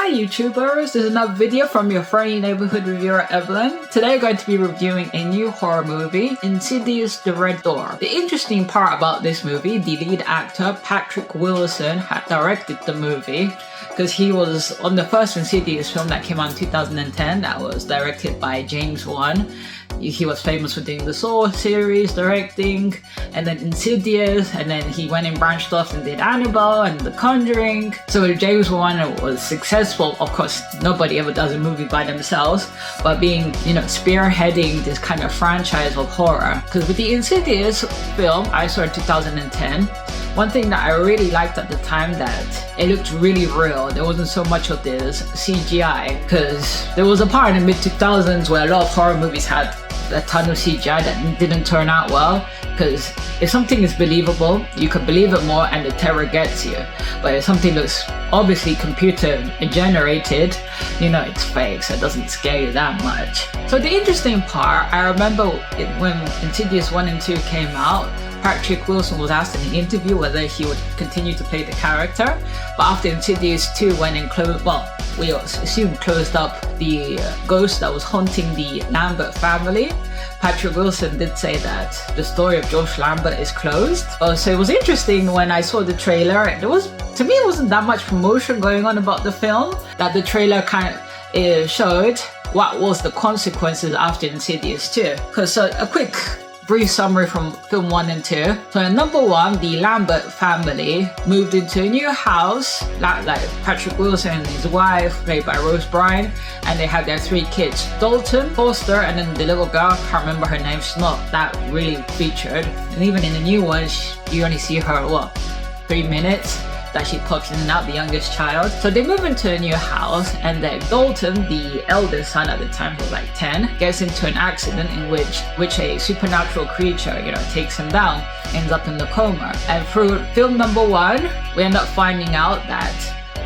Hi YouTubers, this is another video from your friendly neighborhood reviewer Evelyn. Today I'm going to be reviewing a new horror movie, Insidious The Red Door. The interesting part about this movie, the lead actor Patrick Wilson had directed the movie because he was on the first Insidious film that came out in 2010 that was directed by James Wan. He was famous for doing the Saw series, directing, and then Insidious, and then he went and branched off and did Annabelle and The Conjuring. So James Wan was successful. Of course, nobody ever does a movie by themselves, but being, spearheading this kind of franchise of horror. Because with the Insidious film, I saw in 2010, one thing that I really liked at the time that it looked really real. There wasn't so much of this CGI, because there was a part in the mid-2000s where a lot of horror movies had a ton of CGI that didn't turn out well, because if something is believable, you can believe it more and the terror gets you. But if something looks obviously computer generated, it's fake, so it doesn't scare you that much. So the interesting part, I remember when Insidious 1 and 2 came out, Patrick Wilson was asked in an interview whether he would continue to play the character, but after Insidious 2 went and closed up the ghost that was haunting the Lambert family, Patrick Wilson did say that the story of Josh Lambert is closed. So it was interesting when I saw the trailer. To me, it wasn't that much promotion going on about the film, that the trailer kind of showed what was the consequences after Insidious 2. Because a quick brief summary from film 1 and 2. So in number 1, the Lambert family moved into a new house, like Patrick Wilson and his wife, played by Rose Byrne, and they had their 3 kids, Dalton, Foster, and then the little girl, can't remember her name, she's not that really featured. And even in the new one, you only see her, 3 minutes that she pops in and out, the youngest child. So they move into a new house, and then Dalton, the eldest son at the time, who was like 10, gets into an accident in which a supernatural creature, takes him down, ends up in the coma. And through film number 1, we end up finding out that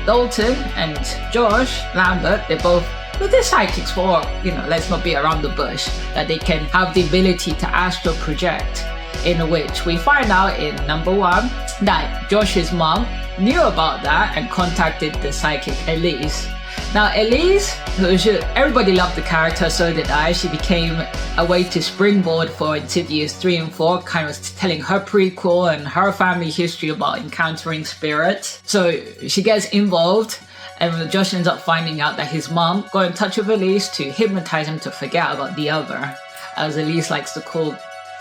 Dalton and Josh Lambert, they're psychics for, let's not be around the bush, that they can have the ability to astral project, in which we find out in number 1 that Josh's mom knew about that and contacted the psychic Elise. Now Elise, everybody loved the character, so did I. She became a way to springboard for Insidious 3 and 4, kind of telling her prequel and her family history about encountering spirits. So she gets involved, and Josh ends up finding out that his mom got in touch with Elise to hypnotize him to forget about the other, as Elise likes to call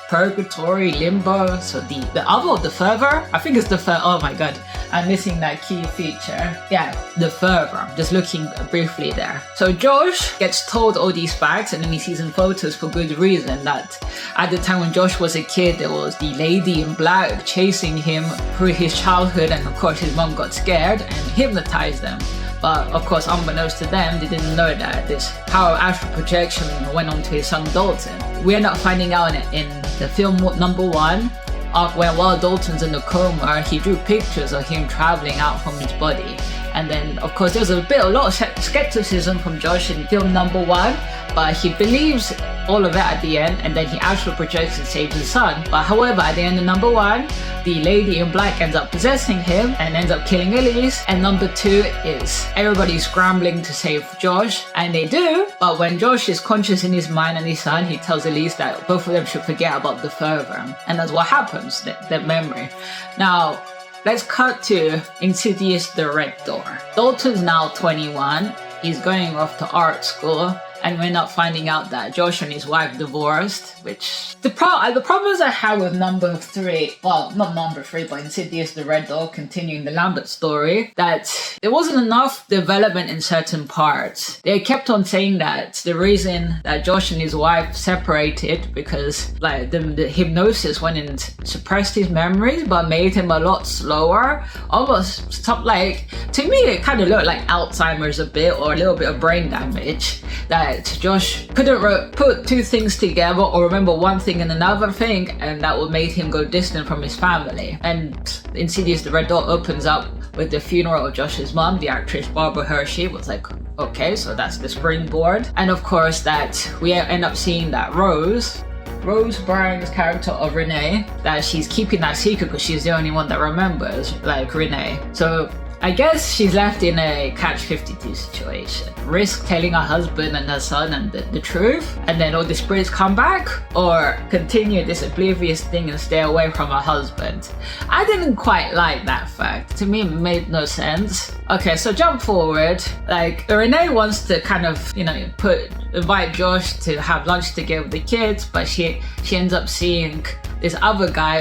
purgatory, limbo. So the other or the fervor? I think it's the fervor. Oh my god, I'm missing that key feature. Yeah, the fervor. Just looking briefly there. So Josh gets told all these facts, and then he sees in photos for good reason that at the time when Josh was a kid, there was the lady in black chasing him through his childhood, and of course his mom got scared and hypnotized them. But of course, unbeknownst to them, they didn't know that this power of astral projection went on to his son Dalton. We end up finding out in the film number 1, while Dalton's in the coma, he drew pictures of him traveling out from his body. And then, of course, there's a lot of skepticism from Josh in film number 1, but he believes all of it at the end, and then he astral projects and saves his son. But however, at the end of number 1, the lady in black ends up possessing him and ends up killing Elise. And number 2 is everybody scrambling to save Josh, and they do. But when Josh is conscious in his mind and his son, he tells Elise that both of them should forget about the fervor, and that's what happens, that memory. Now, let's cut to Insidious The Red Door. Dalton's now 21. He's going off to art school, and we end up finding out that Josh and his wife divorced, which the problems I had with number 3, well, not number 3, but Insidious The Red Door, continuing the Lambert story, that there wasn't enough development in certain parts. They kept on saying that the reason that Josh and his wife separated because the hypnosis went and suppressed his memories, but made him a lot slower. Almost to me it kind of looked like Alzheimer's a bit, or a little bit of brain damage, that Josh couldn't put 2 things together or remember one thing and another thing, and that would make him go distant from his family. And Insidious The Red Door opens up with the funeral of Josh's mom, the actress Barbara Hershey. Was like, okay, so that's the springboard. And of course that we end up seeing that Rose Byrne's character of Renee, that she's keeping that secret because she's the only one that remembers, like Renee. So I guess she's left in a catch-52 situation. Risk telling her husband and her son and the truth, and then all the spirits come back, or continue this oblivious thing and stay away from her husband. I didn't quite like that fact. To me, it made no sense. Okay, so jump forward. Like, Renee wants to kind of, invite Josh to have lunch together with the kids, but she ends up seeing this other guy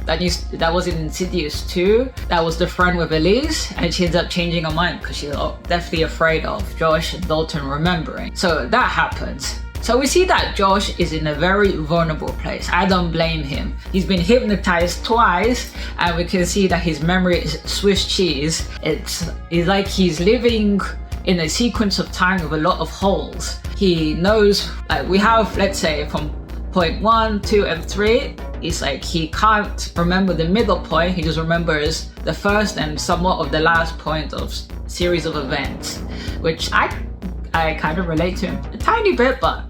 that was in Insidious 2, that was the friend with Elise, and she ends up changing her mind because she's definitely afraid of Josh and Dalton remembering. So that happens. So we see that Josh is in a very vulnerable place. I don't blame him. He's been hypnotized twice, and we can see that his memory is Swiss cheese. It's like he's living in a sequence of time with a lot of holes. He knows, like, we have, let's say, from point 1, 2, and 3, it's like he can't remember the middle point. He just remembers the first and somewhat of the last point of series of events, which I kind of relate to him a tiny bit, but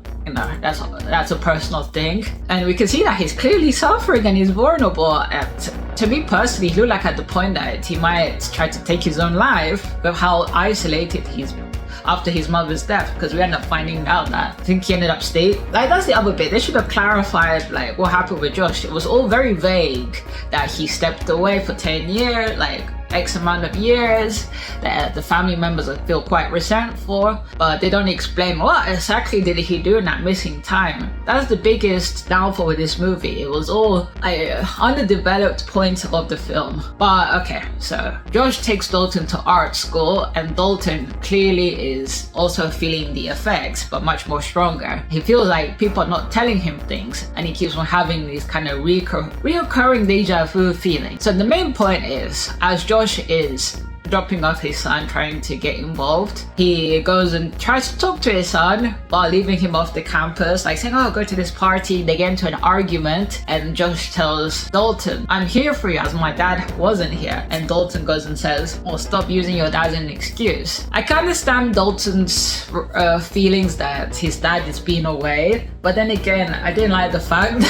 that's a personal thing. And we can see that he's clearly suffering and he's vulnerable. And to me personally, he looked like at the point that he might try to take his own life with how isolated he's after his mother's death, because we end up finding out that I think he ended up staying. Like, that's the other bit. They should have clarified like what happened with Josh. It was all very vague that he stepped away for 10 years, like X amount of years, that the family members feel quite resentful, but they don't explain what exactly did he do in that missing time. That's the biggest downfall with this movie. It was all underdeveloped points of the film. But okay, so Josh takes Dalton to art school, and Dalton clearly is also feeling the effects, but much more stronger. He feels like people are not telling him things, and he keeps on having these kind of reoccurring deja vu feelings. So the main point is, as Josh is dropping off his son, trying to get involved, he goes and tries to talk to his son while leaving him off the campus, like saying, "Oh, go to this party." They get into an argument, and Josh tells Dalton, "I'm here for you as my dad wasn't here." And Dalton goes and says, "Well, stop using your dad as an excuse." I can understand Dalton's feelings that his dad is being away, but then again, I didn't like the fact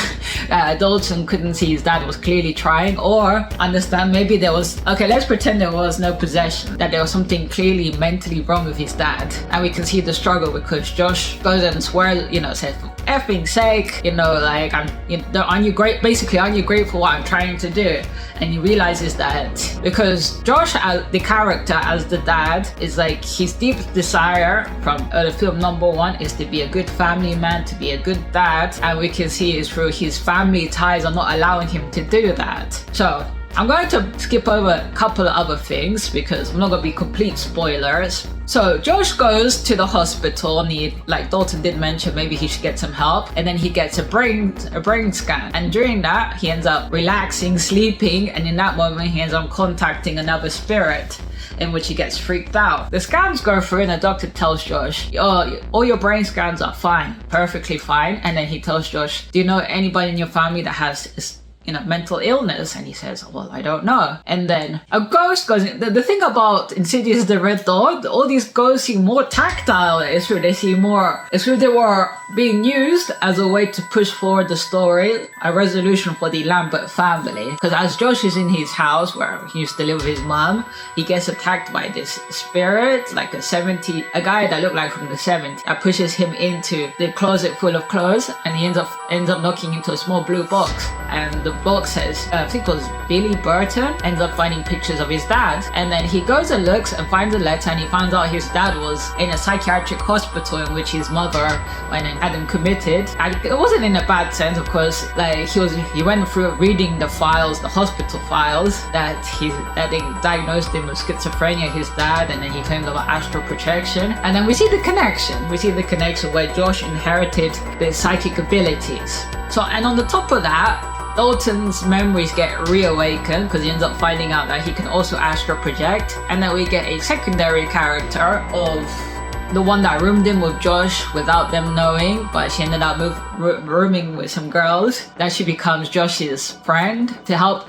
that Dalton couldn't see his dad was clearly trying, or understand maybe there was, okay, let's pretend there was no possession, that there was something clearly mentally wrong with his dad. And we can see the struggle because Josh goes and swears, says, "For effing sake, like, aren't you grateful for what I'm trying to do?" And he realizes that because Josh, as the character, as the dad, is like his deep desire from the film number 1 is to be a good family man, to be a good dad, and we can see it's through his family ties are not allowing him to do that. So I'm going to skip over a couple of other things because I'm not going to be complete spoilers. So Josh goes to the hospital, and like Dalton did mention, maybe he should get some help, and then he gets a brain scan, and during that he ends up relaxing, sleeping, and in that moment he ends up contacting another spirit, in which he gets freaked out. The scans go through, and the doctor tells Josh, "Oh, all your brain scans are fine, perfectly fine." And then he tells Josh, "Do you know anybody in your family that has mental illness?" And he says, "Well, I don't know." And then a ghost goes in. The thing about Insidious The Red Door, all these ghosts seem more tactile. It's true, they were being used as a way to push forward the story, a resolution for the Lambert family. Because as Josh is in his house where he used to live with his mom, he gets attacked by this spirit, like a guy that looked like from the 70s, that pushes him into the closet full of clothes, and he ends up knocking into a small blue box. And the box says, I think it was Billy Burton, ends up finding pictures of his dad, and then he goes and looks and finds a letter, and he finds out his dad was in a psychiatric hospital in which his mother went and had him committed. And it wasn't in a bad sense, of course. Like he went through reading the hospital files, that they diagnosed him with schizophrenia, his dad, and then he claimed about astral projection. And then we see the connection where Josh inherited the psychic abilities. So, and on the top of that, Dalton's memories get reawakened because he ends up finding out that he can also astral project. And then we get a secondary character of the one that roomed in with Josh without them knowing, but she ended up rooming with some girls. That she becomes Josh's friend to help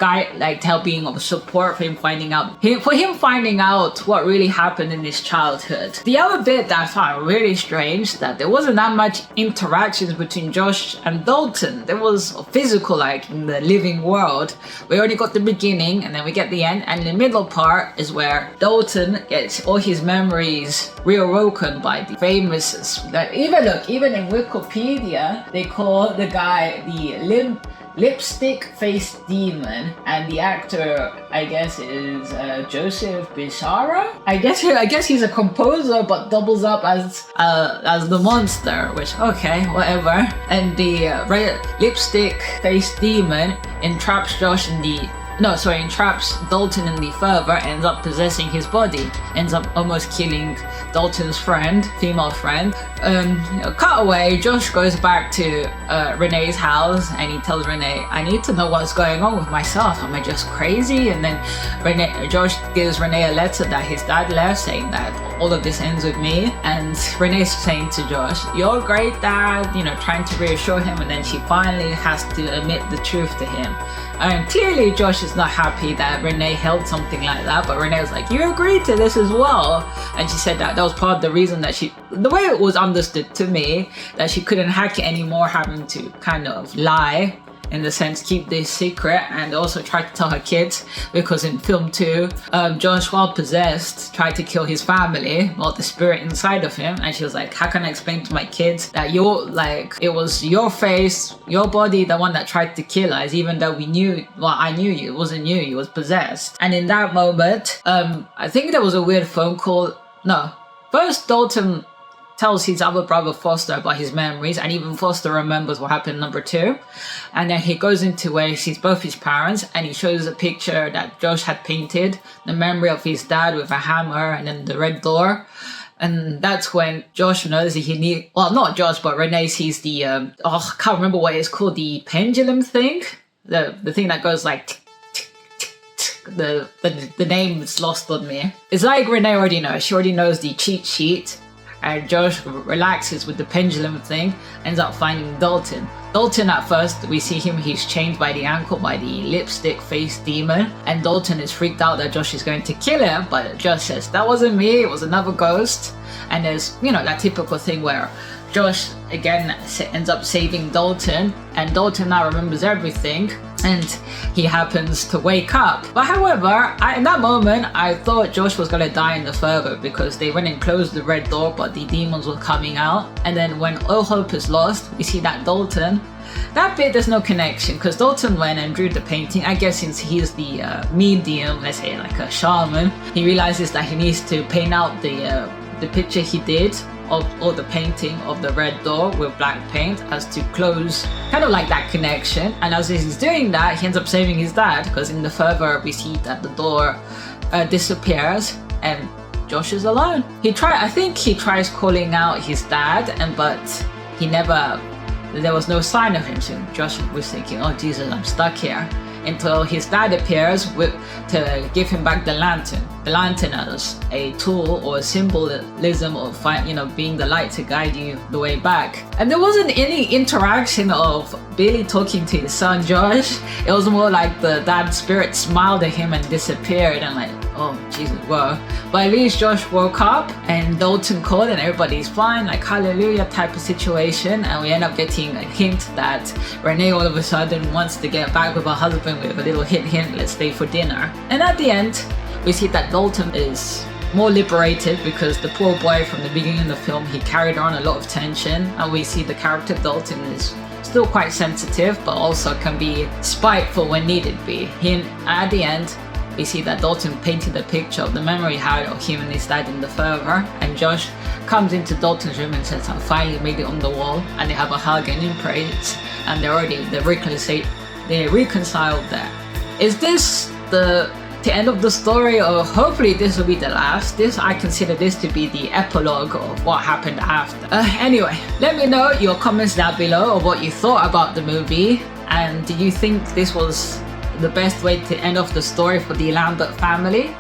being of support for him finding out what really happened in his childhood. The other bit that I found really strange, that there wasn't that much interactions between Josh and Dalton. There was physical, like in the living world. We only got the beginning and then we get the end, and the middle part is where Dalton gets all his memories reawoken by the famous, even in Wikipedia they call the guy the lipstick face demon, and the actor I guess is Joseph Bizarro. I guess he's a composer but doubles up as the monster, which okay, whatever. And the lipstick face demon entraps Dalton in the fervor, ends up possessing his body, ends up almost killing Dalton's female friend. Cut away, Josh goes back to Renee's house and he tells Renee, I need to know what's going on with myself. Am I just crazy? And then Josh gives Renee a letter that his dad left saying that all of this ends with me. And Renee's saying to Josh, you're great, Dad, trying to reassure him, and then she finally has to admit the truth to him. And clearly Josh is not happy that Renee held something like that, but Renee was like, you agreed to this as well. And she said that was part of the reason that the way it was understood to me, that she couldn't hack it anymore, having to kind of lie, in the sense keep this secret, and also try to tell her kids, because in film 2, Josh, while possessed, tried to kill his family, well, the spirit inside of him, and she was like, how can I explain to my kids that it was your face, your body, the one that tried to kill us, even though I knew you, it wasn't you was possessed. And in that moment, I think there was a weird phone call. No, first Dalton tells his other brother Foster about his memories, and even Foster remembers what happened in number 2. And then he goes into where he sees both his parents, and he shows a picture that Josh had painted, the memory of his dad with a hammer and then the red door. And that's when Josh knows that not Josh, but Renee sees the, I can't remember what it's called, the pendulum thing, the thing that goes like the name is lost on me. It's like Renee already knows. She already knows the cheat sheet. And Josh relaxes with the pendulum thing, ends up finding Dalton. Dalton, at first, we see him, he's chained by the ankle by the lipstick face demon. And Dalton is freaked out that Josh is going to kill him, but Josh says, that wasn't me, it was another ghost. And there's, that typical thing where Josh, again, ends up saving Dalton, and Dalton now remembers everything, and he happens to wake up. But however, in that moment, I thought Josh was gonna die in the fervor, because they went and closed the red door, but the demons were coming out. And then when all hope is lost, we see that Dalton, that bit there's no connection, because Dalton went and drew the painting. I guess since he's the medium, let's say like a shaman, he realizes that he needs to paint out the picture he did of the painting of the red door with black paint as to close kind of like that connection. And as he's doing that, he ends up saving his dad, because in the fervor we see that the door disappears and Josh is alone. I think he tries calling out his dad, but there was no sign of him. So Josh was thinking, oh Jesus, I'm stuck here, until his dad appears to give him back the lantern. The lantern as a tool or a symbolism of being the light to guide you the way back. And there wasn't any interaction of Billy talking to his son Josh. It was more like the dad's spirit smiled at him and disappeared, and like, oh Jesus, whoa. But at least Josh woke up and Dalton called and everybody's fine, like hallelujah type of situation. And we end up getting a hint that Renee all of a sudden wants to get back with her husband with a little hint, let's stay for dinner. And at the end, we see that Dalton is more liberated, because the poor boy from the beginning of the film, he carried on a lot of tension, and we see the character Dalton is still quite sensitive, but also can be spiteful when needed be. At the end, we see that Dalton painted a picture of the memory he had of him and his dad in the fervor, and Josh comes into Dalton's room and says, I finally made it on the wall, and they have a hug and embrace, and they reconciled there. Is this the end of the story, or hopefully this will be the last? I consider this to be the epilogue of what happened after. Anyway, let me know your comments down below of what you thought about the movie, and do you think this was the best way to end off the story for the Lambert family.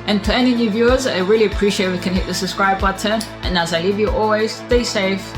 And to any new viewers, I really appreciate if you can hit the subscribe button. And as I leave you always, stay safe